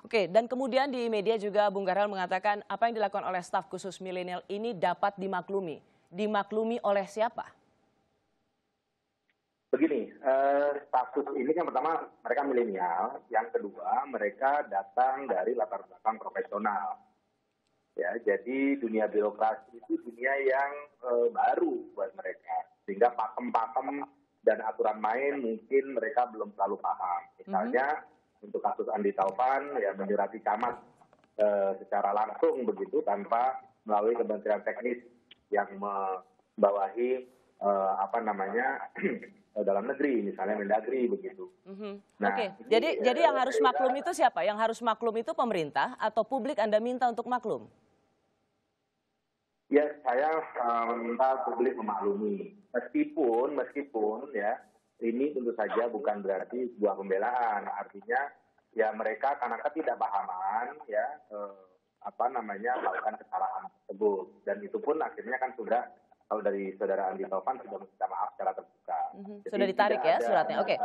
Oke, dan kemudian di media juga Bung Karel mengatakan apa yang dilakukan oleh staf khusus milenial ini dapat dimaklumi. Dimaklumi oleh siapa? Begini, status ini kan pertama mereka milenial, yang kedua mereka datang dari latar belakang profesional. Ya, jadi dunia birokrasi itu dunia yang baru buat mereka, sehingga pakem-pakem dan aturan main mungkin mereka belum terlalu paham. Misalnya untuk kasus Andi Taufan ya menyurati camat secara langsung begitu tanpa melalui Kementerian Teknis yang membawahi dalam negeri, misalnya Mendagri begitu. Nah, Oke, jadi yang harus maklum itu siapa? Yang harus maklum itu pemerintah atau publik Anda minta untuk maklum? Ya, saya minta publik memaklumi. Meskipun ya ini tentu saja bukan berarti sebuah pembelaan. Artinya ya mereka karena ketidakpahaman ya melakukan kesalahan tersebut. Dan itu pun akhirnya kan sudah, kalau dari saudara Andi Taufan sudah meminta maaf secara terbuka. Sudah ditarik ya suratnya. Oke.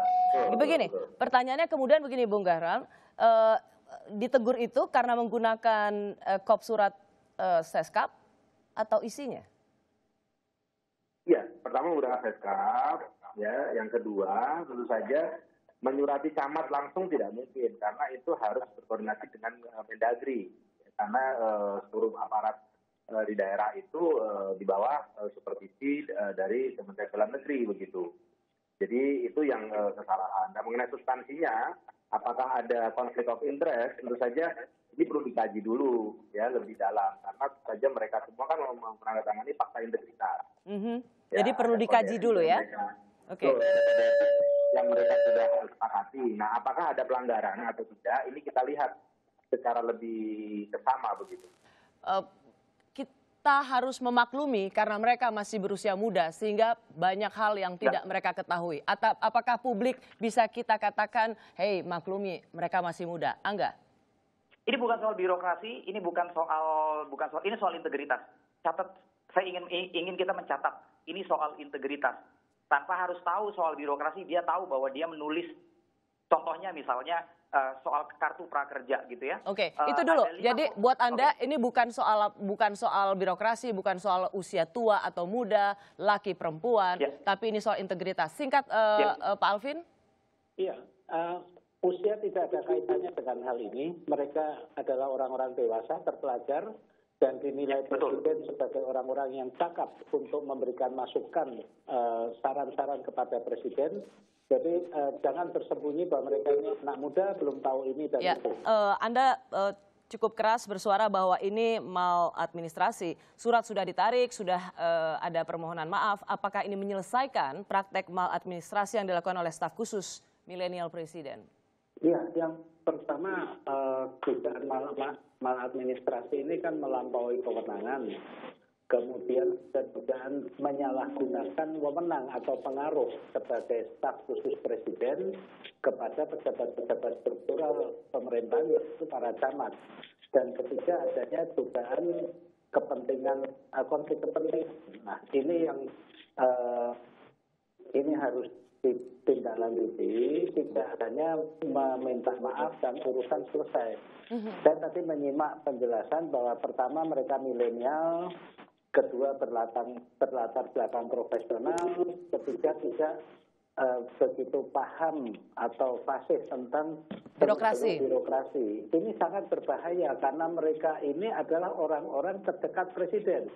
Begini, pertanyaannya kemudian begini Bung Karel, ditegur itu karena menggunakan kop surat Seskap atau isinya? Ya, pertama menggunakan Seskap, ya. Yang kedua tentu saja menyurati camat langsung tidak mungkin karena itu harus berkoordinasi dengan Mendagri. Karena seluruh aparat di daerah itu di bawah supervisi dari Kementerian Dalam Negeri begitu. Jadi itu yang kesalahan. Dan mengenai substansinya, apakah ada konflik of interest, tentu saja ini perlu dikaji dulu ya lebih dalam karena saja mereka semua kan menandatangani fakta integritas. Ya, jadi perlu dikaji dulu ya. Oke. Yang mereka sudah sepakati. Nah, apakah ada pelanggaran atau tidak? Ini kita lihat secara lebih kesama begitu. Kita harus memaklumi karena mereka masih berusia muda sehingga banyak hal yang tidak mereka ketahui. Atau apakah publik bisa kita katakan, hey maklumi mereka masih muda? Angga? Ini bukan soal birokrasi, ini bukan soal ini soal integritas. Catat, saya ingin kita mencatat, ini soal integritas. Tanpa harus tahu soal birokrasi, dia tahu bahwa dia menulis, contohnya misalnya soal kartu prakerja gitu ya. Oke, itu dulu. Jadi buat Anda ini bukan soal birokrasi, bukan soal usia tua atau muda, laki perempuan, tapi ini soal integritas. Singkat Pak Alvin? Iya. Usia tidak ada kaitannya dengan hal ini. Mereka adalah orang-orang dewasa, terpelajar, dan dinilai Presiden sebagai orang-orang yang cakap untuk memberikan masukan, saran-saran kepada Presiden. Jadi jangan tersembunyi bahwa mereka ini anak muda, belum tahu ini dan itu. Anda cukup keras bersuara bahwa ini maladministrasi. Surat sudah ditarik, sudah ada permohonan maaf. Apakah ini menyelesaikan praktek maladministrasi yang dilakukan oleh staf khusus milenial Presiden? Ya, yang pertama dugaan maladministrasi ini kan melampaui kewenangan, kemudian dugaan menyalahgunakan wewenang atau pengaruh sebagai staf khusus Presiden kepada pejabat-pejabat struktural pemerintahan yaitu para camat. Dan ketiga adanya dugaan kepentingan konflik kepentingan. Nah, ini yang ini harus ditindaklanjuti, tidak hanya meminta maaf dan urusan selesai. Saya tadi menyimak penjelasan bahwa pertama mereka milenial, kedua berlatar belakang profesional, ketiga tidak begitu paham atau fasih tentang birokrasi. Ini sangat berbahaya karena mereka ini adalah orang-orang terdekat Presiden.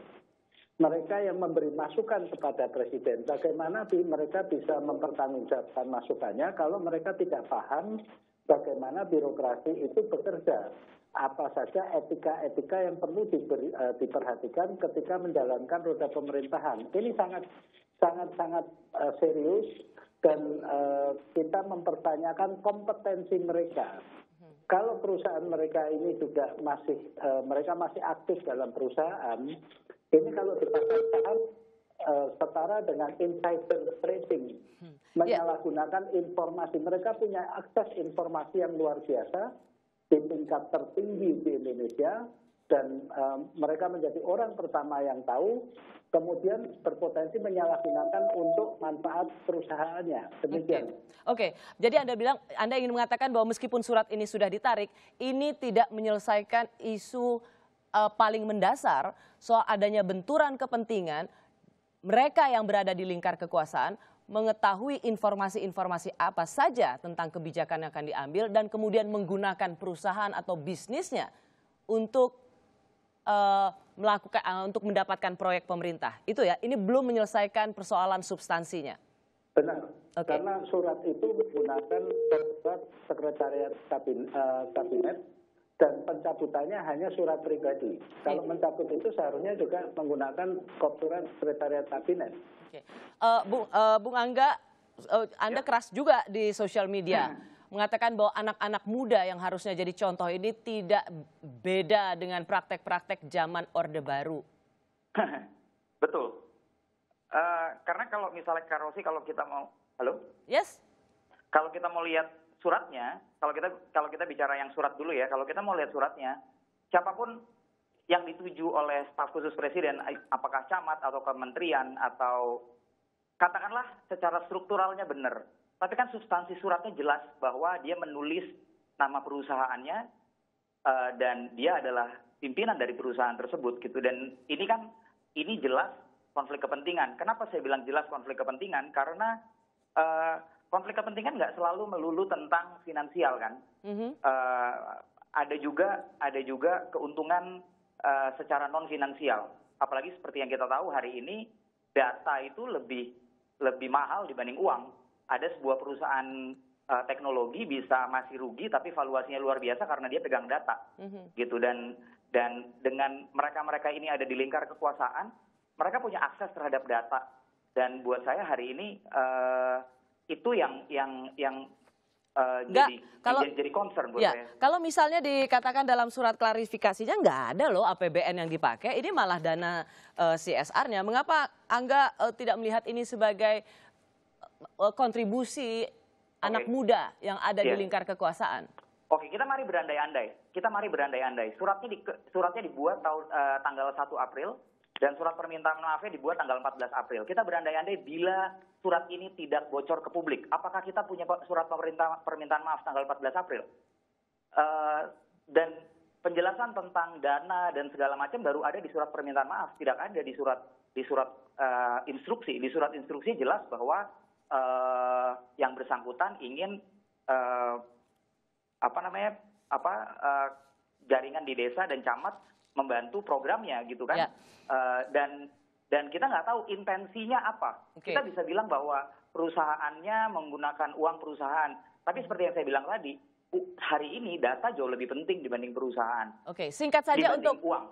Mereka yang memberi masukan kepada Presiden. Bagaimana mereka bisa mempertanggungjawabkan masukannya kalau mereka tidak paham bagaimana birokrasi itu bekerja. Apa saja etika-etika yang perlu diperhatikan ketika menjalankan roda pemerintahan. Ini sangat serius dan kita mempertanyakan kompetensi mereka. Kalau perusahaan mereka ini juga mereka masih aktif dalam perusahaan, ini kalau di pasar saham setara dengan insider trading, menyalahgunakan informasi. Mereka punya akses informasi yang luar biasa di tingkat tertinggi di Indonesia dan mereka menjadi orang pertama yang tahu kemudian berpotensi menyalahgunakan untuk manfaat perusahaannya. Demikian. Oke. Jadi Anda ingin mengatakan bahwa meskipun surat ini sudah ditarik, ini tidak menyelesaikan isu paling mendasar soal adanya benturan kepentingan mereka yang berada di lingkar kekuasaan mengetahui informasi-informasi apa saja tentang kebijakan yang akan diambil dan kemudian menggunakan perusahaan atau bisnisnya untuk untuk mendapatkan proyek pemerintah. Itu ya, ini belum menyelesaikan persoalan substansinya. Benar. Karena surat itu menggunakan surat sekretariat kabinet dan pencabutannya hanya surat pribadi. Kalau mencabut itu seharusnya juga menggunakan surat sekretariat kabinet. Bung Angga, Anda keras juga di sosial media. Mengatakan bahwa anak-anak muda yang harusnya jadi contoh ini tidak beda dengan praktek-praktek zaman Orde Baru. Betul. Karena kalau misalnya Kak Rosi, kalau kita mau, halo? Yes. Kalau kita mau lihat suratnya, kalau kita bicara yang surat dulu ya, kalau kita mau lihat suratnya, siapapun yang dituju oleh staf khusus presiden, apakah camat atau kementerian atau katakanlah secara strukturalnya benar. Tapi kan substansi suratnya jelas bahwa dia menulis nama perusahaannya dan dia adalah pimpinan dari perusahaan tersebut gitu. Dan ini jelas konflik kepentingan. Kenapa saya bilang jelas konflik kepentingan? Karena konflik kepentingan nggak selalu melulu tentang finansial kan. Ada juga keuntungan secara non finansial. Apalagi seperti yang kita tahu hari ini data itu lebih mahal dibanding uang. Ada sebuah perusahaan teknologi bisa masih rugi tapi valuasinya luar biasa karena dia pegang data gitu. Dan dengan mereka ini ada di lingkar kekuasaan, mereka punya akses terhadap data. Dan buat saya hari ini itu yang jadi concern buat saya. Kalau misalnya dikatakan dalam surat klarifikasinya nggak ada loh APBN yang dipakai, ini malah dana CSR-nya. Mengapa Angga tidak melihat ini sebagai kontribusi anak muda yang ada di lingkar kekuasaan? Oke, kita mari berandai-andai. Suratnya dibuat tanggal 1 April dan surat permintaan maafnya dibuat tanggal 14 April. Kita berandai-andai bila surat ini tidak bocor ke publik. Apakah kita punya surat permintaan maaf tanggal 14 April? Dan penjelasan tentang dana dan segala macam baru ada di surat permintaan maaf, tidak ada di surat instruksi. Di surat instruksi jelas bahwa yang bersangkutan ingin jaringan di desa dan camat membantu programnya gitu kan. Dan kita nggak tahu intensinya apa. Kita bisa bilang bahwa perusahaannya menggunakan uang perusahaan. Tapi seperti yang saya bilang tadi, hari ini data jauh lebih penting dibanding perusahaan. Singkat saja dibanding uang.